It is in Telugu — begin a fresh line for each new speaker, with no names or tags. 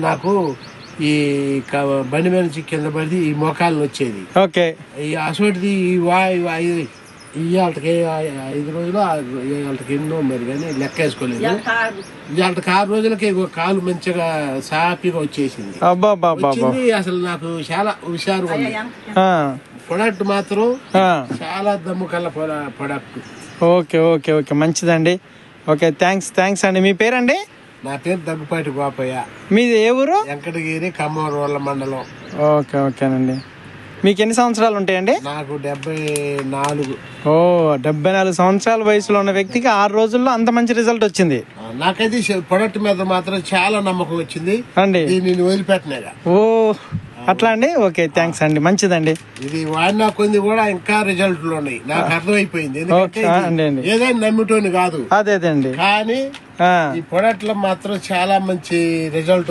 నాకు ఈ బండి మీద నుంచి కింద పడి ఈ మోకాలు వచ్చేది.
ఓకే.
ఈ అసోటిది ఇవాళకి 5 రోజులు ఇవాళకి ఎన్నో మరి కానీ లెక్క వేసుకోలేదు. ఇవాళకి 6 రోజులకి కాలు మంచిగా సాఫీగా వచ్చేసింది. అసలు నాకు చాలా హుషారుగా ఉంది. ప్రొడక్ట్ మాత్రం చాలా దమ్ము కల్ల ప్రొడక్ట్.
ఓకే ఓకే ఓకే మంచిదండి. ఓకే థ్యాంక్స్ అండి. మీ పేరండి?
నా పేరు దగ్గుపాటి గోపయ్య.
మీది ఏ ఊరు?
వెంకటగిరి, ఖమ్మం మండలం.
ఓకే ఓకేనండి. మీకు ఎన్ని సంవత్సరాలు ఉంటాయండి?
నాకు 74.
74 సంవత్సరాల వయసులో ఉన్న వ్యక్తికి 6 రోజుల్లో అంత మంచి రిజల్ట్ వచ్చింది.
నాకైతే ప్రొడక్ట్ మీద మాత్రం చాలా నమ్మకం వచ్చింది అండి. నేను వదిలిపెట్టినగా.
అట్లా అండి. ఓకే థ్యాంక్స్ అండి. మంచిదండి.
ఇది వాడినా కొన్ని కూడా ఇంకా రిజల్ట్లు ఉన్నాయి. నాకు అర్థమైపోయింది. ఏదైనా నమ్మిటోని కాదు.
అదే అండి.
కానీ ఈ ప్రొడక్ట్ లో మాత్రం చాలా మంచి రిజల్ట్